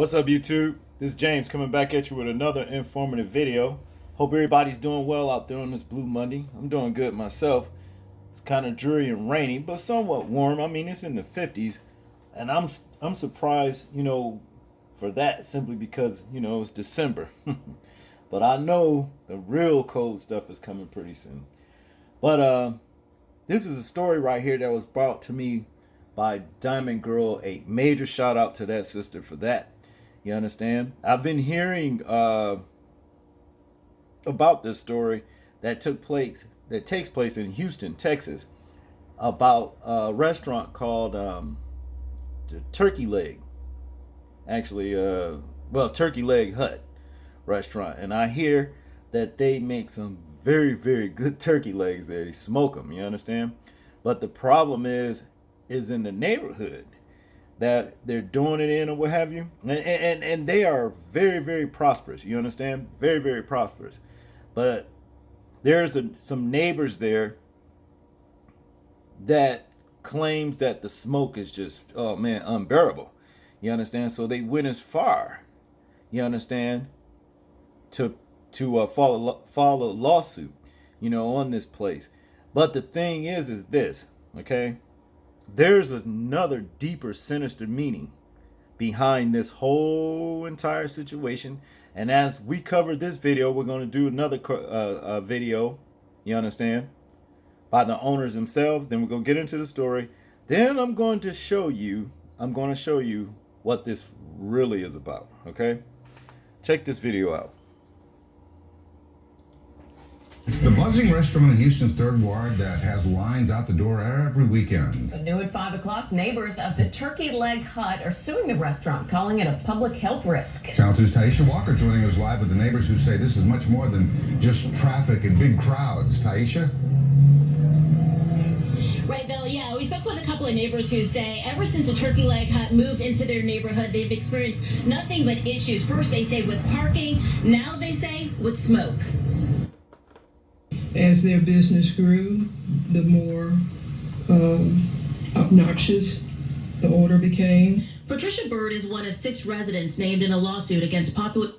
What's up, YouTube? This is James coming back at you with another informative video. Hope everybody's doing well out there on this Blue Monday. I'm doing good myself. It's kind of dreary and rainy, but somewhat warm. I mean, it's in the 50s, and I'm surprised, for that simply because it's December. But I know the real cold stuff is coming pretty soon. But this is a story right here that was brought to me by Diamond Girl. A major shout out to that sister for that. You understand? I've been hearing about this story that takes place in Houston, Texas, about a restaurant called the Turkey Leg. Actually, Turkey Leg Hut restaurant, and I hear that they make some very, very good turkey legs there. They smoke them. You understand? But the problem is in the neighborhood that they're doing it in or what have you, and they are very, very prosperous. You understand? Very, very prosperous. But there's some neighbors there that claims that the smoke is just, oh man, unbearable. You understand? So they went as far, you understand, to file a lawsuit, on this place. But the thing is this, okay? There's another deeper, sinister meaning behind this whole entire situation. And as we cover this video, we're going to do another video, you understand, by the owners themselves. Then we're going to get into the story. Then I'm going to show you what this really is about, okay? Check this video out. The buzzing restaurant in Houston's Third Ward that has lines out the door every weekend. New at 5 o'clock, neighbors of the Turkey Leg Hut are suing the restaurant, calling it a public health risk. Channel 2's Taisha Walker joining us live with the neighbors who say this is much more than just traffic and big crowds. Taisha? Right, Bill. Yeah, we spoke with a couple of neighbors who say ever since the Turkey Leg Hut moved into their neighborhood, they've experienced nothing but issues. First, they say with parking. Now they say with smoke. As their business grew, the more obnoxious the odor became. Patricia Bird is one of 6 residents named in a lawsuit against popular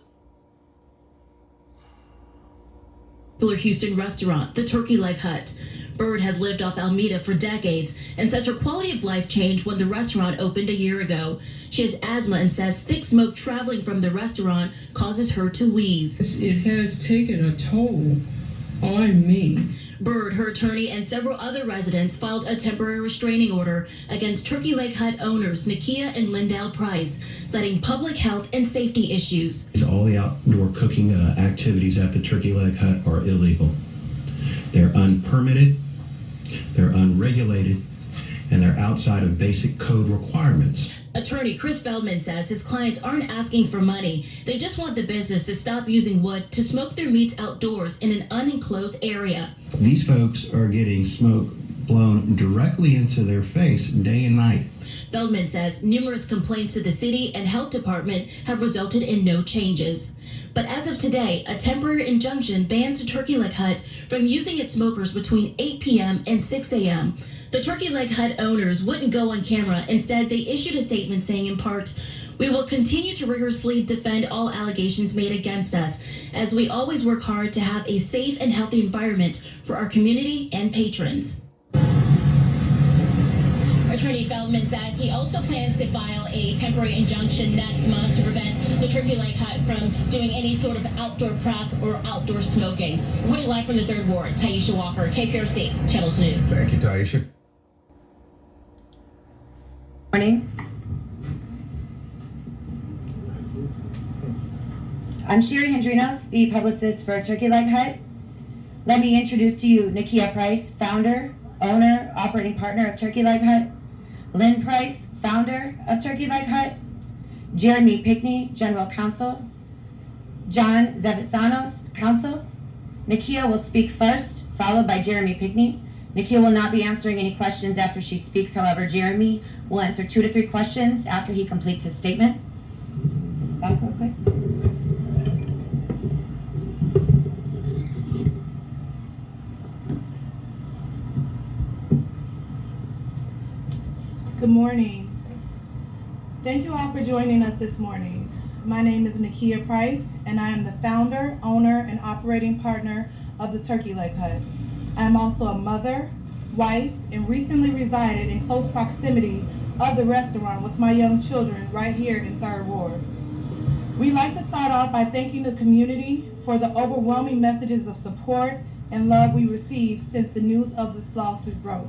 Houston restaurant, the Turkey Leg Hut. Bird has lived off Alameda for decades and says her quality of life changed when the restaurant opened a year ago. She has asthma and says thick smoke traveling from the restaurant causes her to wheeze. It has taken a toll on me. Bird, her attorney, and several other residents filed a temporary restraining order against Turkey Leg Hut owners Nakia and Lindell Price, citing public health and safety issues. All the outdoor cooking activities at the Turkey Leg Hut are illegal. They're unpermitted, they're unregulated, and they're outside of basic code requirements. Attorney Chris Feldman says his clients aren't asking for money. They just want the business to stop using wood to smoke their meats outdoors in an unenclosed area. These folks are getting smoke blown directly into their face day and night. Feldman says numerous complaints to the city and health department have resulted in no changes. But as of today, a temporary injunction bans the Turkey Leg Hut from using its smokers between 8 p.m. and 6 a.m. The Turkey Leg Hut owners wouldn't go on camera. Instead, they issued a statement saying in part, "We will continue to rigorously defend all allegations made against us, as we always work hard to have a safe and healthy environment for our community and patrons." Attorney Feldman says he also plans to file a temporary injunction next month to prevent the Turkey Leg Hut from doing any sort of outdoor prep or outdoor smoking. Reporting live from the Third Ward, Taisha Walker, KPRC, Channels News. Thank you, Taisha. Morning. I'm Sherry Hendrinos, the publicist for Turkey Leg Hut. Let me introduce to you Nakia Price, founder, owner, operating partner of Turkey Leg Hut. Lynn Price, founder of Turkey Leg Hut. Jeremy Pickney, general counsel. John Zavitsanos, counsel. Nakia will speak first, followed by Jeremy Pickney. Nakia will not be answering any questions after she speaks. However, Jeremy will answer 2 to 3 questions after he completes his statement. Is this back real quick? Good morning. Thank you all for joining us this morning. My name is Nakia Price, and I am the founder, owner, and operating partner of the Turkey Leg Hut. I am also a mother, wife, and recently resided in close proximity of the restaurant with my young children right here in 3rd Ward. We'd like to start off by thanking the community for the overwhelming messages of support and love we received since the news of this lawsuit broke.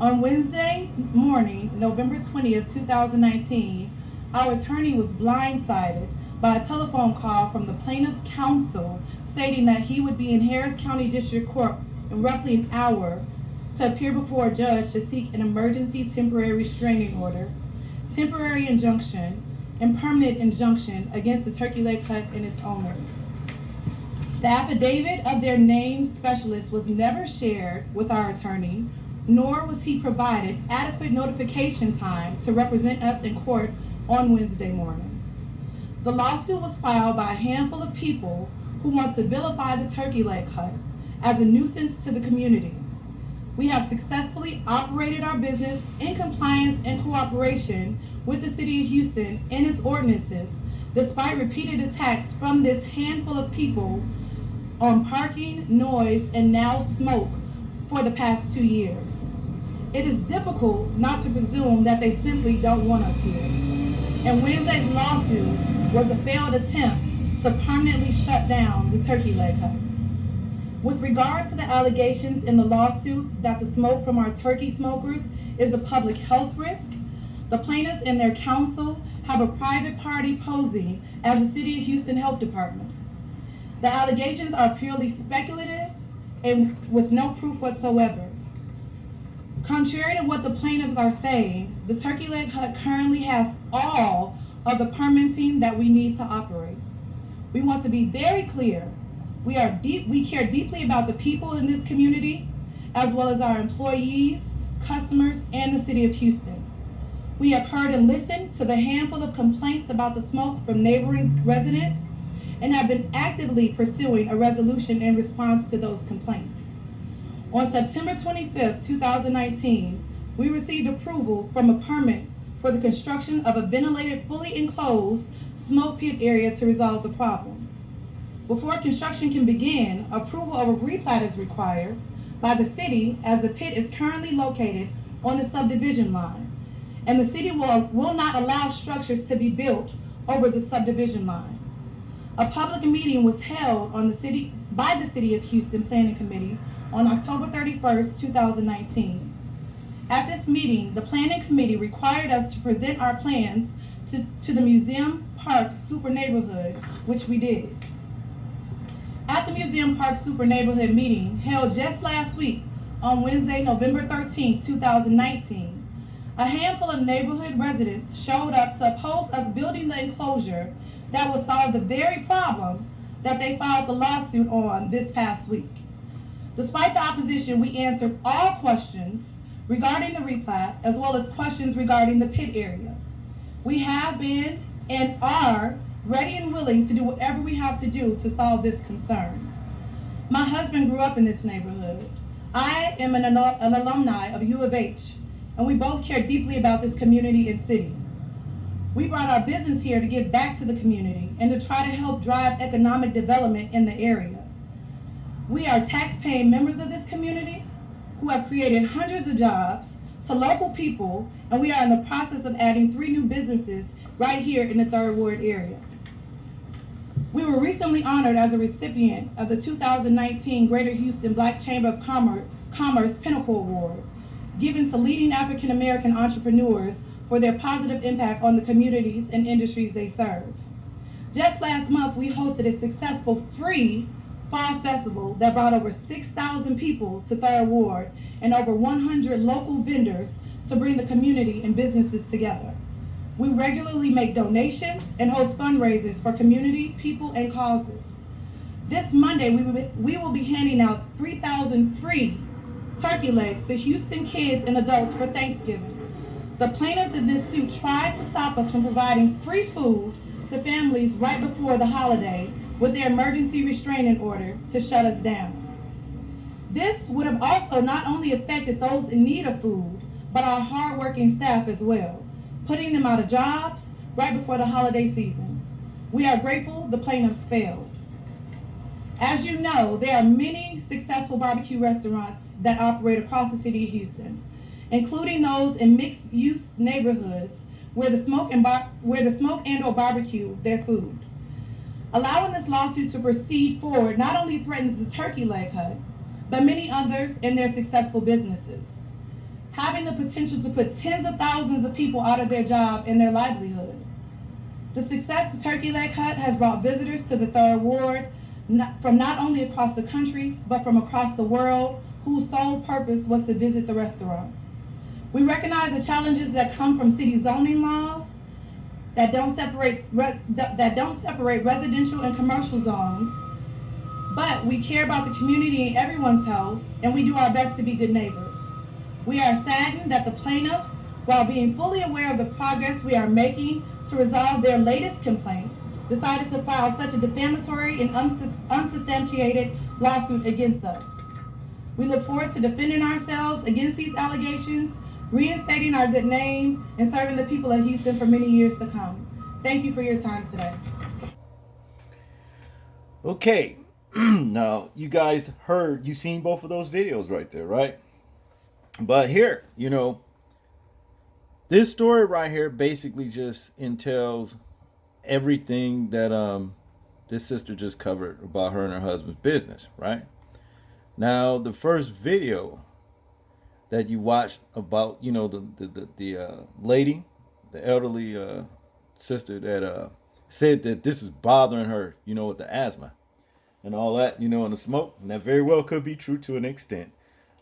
On Wednesday morning, November 20th, 2019, our attorney was blindsided by a telephone call from the plaintiff's counsel stating that he would be in Harris County District Court in roughly an hour to appear before a judge to seek an emergency temporary restraining order, temporary injunction, and permanent injunction against the Turkey Leg Hut and its owners. The affidavit of their named specialist was never shared with our attorney, nor was he provided adequate notification time to represent us in court on Wednesday morning. The lawsuit was filed by a handful of people who want to vilify the Turkey Leg Hut as a nuisance to the community. We have successfully operated our business in compliance and cooperation with the City of Houston and its ordinances, despite repeated attacks from this handful of people on parking, noise, and now smoke for the past 2 years. It is difficult not to presume that they simply don't want us here. And Wednesday's lawsuit was a failed attempt to permanently shut down the Turkey Leg Hut. With regard to the allegations in the lawsuit that the smoke from our turkey smokers is a public health risk, the plaintiffs and their counsel have a private party posing as the City of Houston Health Department. The allegations are purely speculative and with no proof whatsoever. Contrary to what the plaintiffs are saying, the Turkey Leg Hut currently has all of the permitting that we need to operate. We want to be very clear. We care deeply about the people in this community, as well as our employees, customers, and the City of Houston. We have heard and listened to the handful of complaints about the smoke from neighboring residents and have been actively pursuing a resolution in response to those complaints. On September 25th, 2019, we received approval from a permit for the construction of a ventilated, fully enclosed smoke pit area to resolve the problem. Before construction can begin, approval of a replat is required by the city as the pit is currently located on the subdivision line, and the city will not allow structures to be built over the subdivision line. A public meeting was held by the City of Houston Planning Committee on October 31st, 2019. At this meeting, the Planning Committee required us to present our plans to the Museum Park Super Neighborhood, which we did. At the Museum Park Super Neighborhood meeting held just last week on Wednesday, November 13, 2019, a handful of neighborhood residents showed up to oppose us building the enclosure that would solve the very problem that they filed the lawsuit on this past week. Despite the opposition, we answered all questions regarding the replat, as well as questions regarding the pit area. We have been and are ready and willing to do whatever we have to do to solve this concern. My husband grew up in this neighborhood. I am an alumni of U of H, and we both care deeply about this community and city. We brought our business here to give back to the community and to try to help drive economic development in the area. We are tax-paying members of this community who have created hundreds of jobs to local people, and we are in the process of adding 3 new businesses right here in the 3rd Ward area. We were recently honored as a recipient of the 2019 Greater Houston Black Chamber of Commerce Pinnacle Award, given to leading African American entrepreneurs for their positive impact on the communities and industries they serve. Just last month, we hosted a successful free fall festival that brought over 6,000 people to 3rd Ward and over 100 local vendors to bring the community and businesses together. We regularly make donations and host fundraisers for community, people, and causes. This Monday, we will be handing out 3,000 free turkey legs to Houston kids and adults for Thanksgiving. The plaintiffs in this suit tried to stop us from providing free food to families right before the holiday with their emergency restraining order to shut us down. This would have also not only affected those in need of food, but our hardworking staff as well. putting them out of jobs right before the holiday season. We are grateful the plaintiffs failed. As you know, there are many successful barbecue restaurants that operate across the city of Houston, including those in mixed-use neighborhoods where the smoke and/or barbecue their food. Allowing this lawsuit to proceed forward not only threatens the Turkey Leg Hut, but many others in their successful businesses, having the potential to put tens of thousands of people out of their job and their livelihood. The success of Turkey Leg Hut has brought visitors to the Third Ward from not only across the country, but from across the world, whose sole purpose was to visit the restaurant. We recognize the challenges that come from city zoning laws that don't separate residential and commercial zones, but we care about the community and everyone's health, and we do our best to be good neighbors. We are saddened that the plaintiffs, while being fully aware of the progress we are making to resolve their latest complaint, decided to file such a defamatory and unsubstantiated lawsuit against us. We look forward to defending ourselves against these allegations, reinstating our good name, and serving the people of Houston for many years to come. Thank you for your time today. Okay, now you guys you seen both of those videos right there, right? But here, this story right here basically just entails everything that this sister just covered about her and her husband's business, right? Now, the first video that you watched about, the lady, the elderly sister that said that this is bothering her, with the asthma and all that, and the smoke, and that very well could be true to an extent.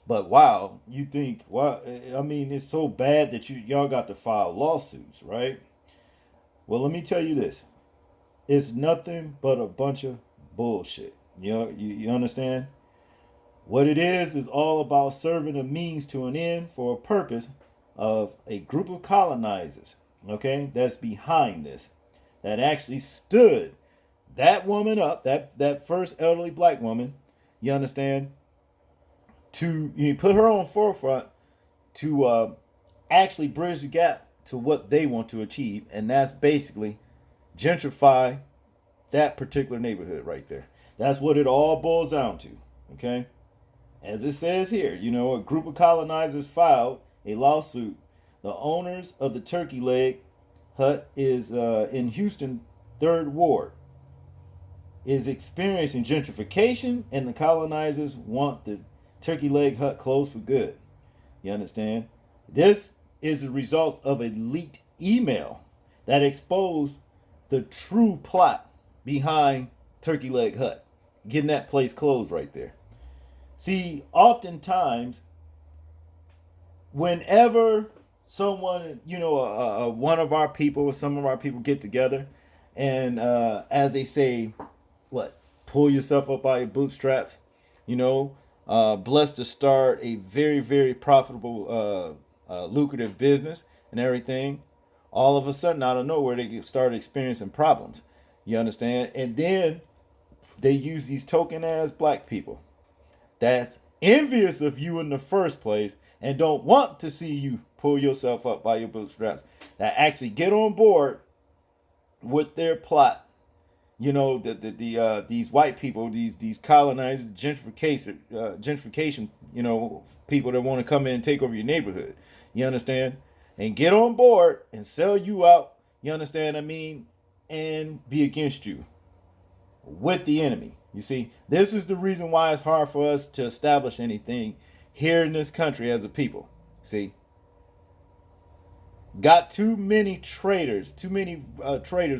But wow, you think, wow, I mean, it's so bad that y'all got to file lawsuits, right? Well, let me tell you this. It's nothing but a bunch of bullshit. You understand? What it is all about serving a means to an end for a purpose of a group of colonizers, okay, that's behind this, that actually stood that woman up, that first elderly black woman, you understand, to put her on forefront to actually bridge the gap to what they want to achieve, and that's basically gentrify that particular neighborhood right there. That's what it all boils down to, okay? As it says here, a group of colonizers filed a lawsuit. The owners of the Turkey Leg Hut is in Houston 3rd Ward, is experiencing gentrification, and the colonizers want the Turkey Leg Hut closed for good. You understand? This is the result of a leaked email that exposed the true plot behind Turkey Leg Hut, getting that place closed right there. See, oftentimes, whenever someone, one of our people or some of our people get together, and as they say, pull yourself up by your bootstraps, blessed to start a very, very profitable, lucrative business and everything, all of a sudden, out of nowhere, they start experiencing problems. You understand? And then they use these token-ass black people that's envious of you in the first place and don't want to see you pull yourself up by your bootstraps, that actually get on board with their plot. These white people, these colonizers, gentrification, people that want to come in and take over your neighborhood. You understand? And get on board and sell you out. You understand what I mean? And be against you with the enemy. You see, this is the reason why it's hard for us to establish anything here in this country as a people. See, got too many traitors,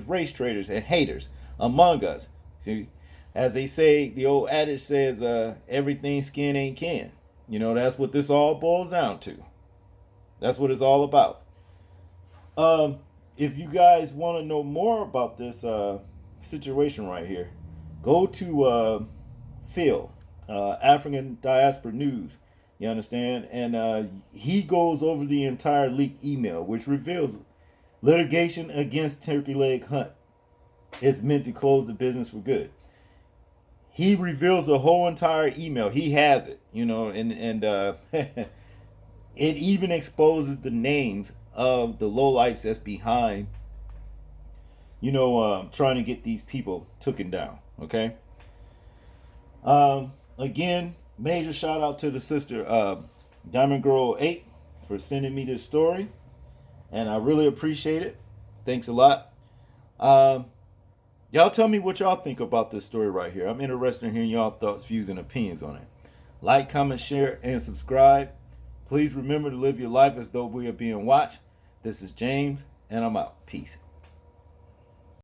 race traitors and haters among us. See, as they say, the old adage says, everything skin ain't kin. That's what this all boils down to. That's what it's all about. If you guys want to know more about this situation right here, go to Phil, African Diaspora News. You understand? And he goes over the entire leaked email, which reveals litigation against Turkey Leg Hut is meant to close the business for good. He reveals the whole entire email. He has it, and it even exposes the names of the lowlifes that's behind, trying to get these people taken down. Okay. Again, major shout out to the sister Diamond Girl 8 for sending me this story, and I really appreciate it. Thanks a lot. Y'all tell me what y'all think about this story right here. I'm interested in hearing y'all thoughts, views, and opinions on it. Like, comment, share, and subscribe. Please remember to live your life as though we are being watched. This is James, and I'm out. Peace.